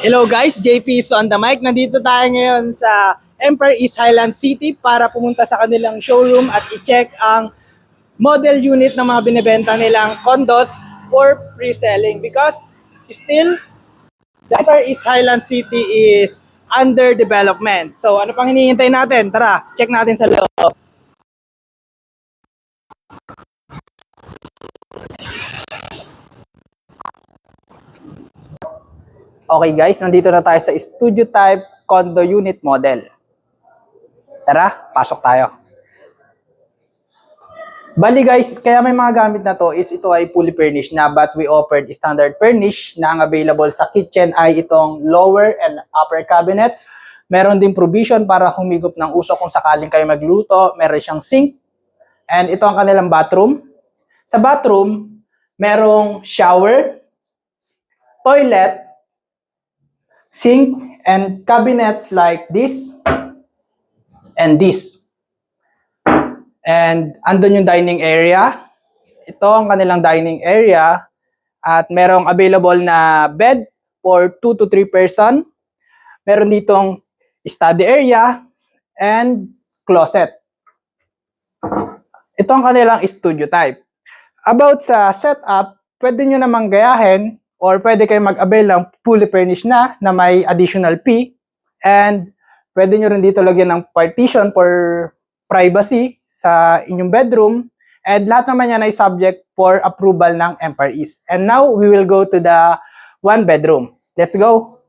Hello guys, JP is on the mic. Nandito tayo ngayon sa Empire East Highland City para pumunta sa kanilang showroom at i-check ang model unit ng mga binibenta nilang condos for pre-selling because still the Empire East Highland City is under development. So ano pang hinihintay natin? Tara, check natin sa loob. Okay guys, nandito na tayo sa studio type condo unit model. Tara, pasok tayo. Bali guys, kaya may mga gamit na to is ito ay fully furnished na but we offered standard furnish na ang available sa kitchen ay itong lower and upper cabinet. Meron din provision para humigop ng usok kung sakaling kayo magluto. Meron siyang sink. And ito ang kanilang bathroom. Sa bathroom, merong shower, toilet, sink, and cabinet like this and this. And andun yung dining area. Ito ang kanilang dining area. At merong available na bed for 2 to 3 person. Meron ditong study area and closet. Ito ang kanilang studio type. About sa setup, pwede nyo namang gayahin or pwede kayo mag-avail ng fully furnished na may additional fee. And pwede nyo rin dito lagyan ng partition for privacy sa inyong bedroom. And lahat naman yan ay subject for approval ng Empire East. And now, we will go to the one bedroom. Let's go!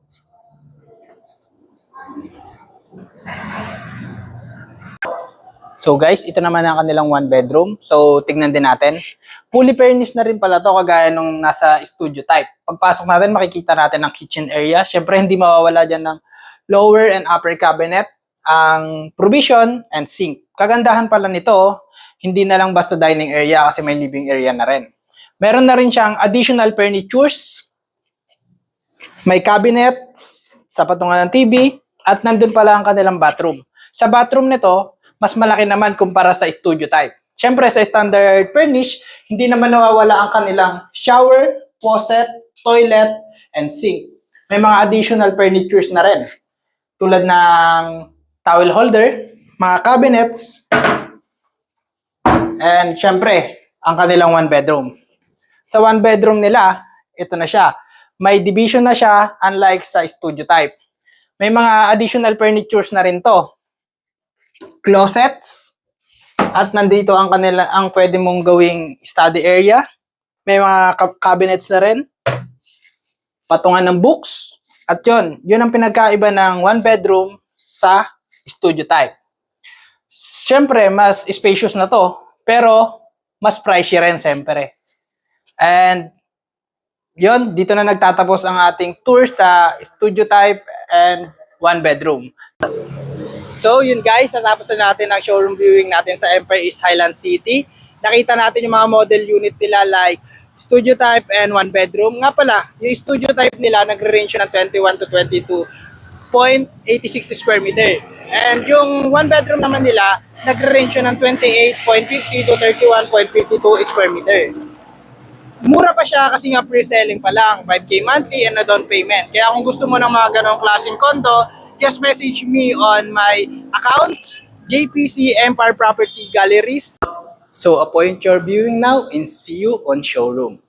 So guys, ito naman ang kanilang one bedroom. So tignan din natin. Fully furnished na rin pala to kagaya nung nasa studio type. Pagpasok natin, makikita natin ang kitchen area. Syempre hindi mawawala dyan ng lower and upper cabinet, ang provision and sink. Kagandahan pala nito, hindi na lang basta dining area kasi may living area na rin. Meron na rin siyang additional furnitures. May cabinet sa patungan ng TV at nandun pala ang kanilang bathroom. Sa bathroom nito, mas malaki naman kumpara sa studio type. Siyempre, sa standard furnish, hindi naman nawawala ang kanilang shower, faucet, toilet, and sink. May mga additional furnitures na rin. Tulad ng towel holder, mga cabinets, and siyempre, ang kanilang one bedroom. Sa one bedroom nila, ito na siya. May division na siya, unlike sa studio type. May mga additional furnitures na rin to. Closets at nandito ang pwede mong gawing study area. May mga cabinets na rin. Patungan ng books. At yun ang pinagkaiba ng one bedroom sa studio type. Siyempre, mas spacious na to, pero mas pricey rin siyempre. And yun, dito na nagtatapos ang ating tour sa studio type and one bedroom. So yun guys, natapos na natin ang showroom viewing natin sa Empire East Highland City. Nakita natin yung mga model unit nila like studio type and one bedroom. Nga pala, yung studio type nila nagre-range ng 21 to 22.86 square meter. And yung one bedroom naman nila nagre-range ng 28.50 to 31.52 square meter. Mura pa siya kasi nga pre-selling pa lang, 5K monthly and a down payment. Kaya kung gusto mo ng mga ganong klaseng condo, just message me on my accounts, JPC Empire Property Galleries. So appoint your viewing now and see you on showroom.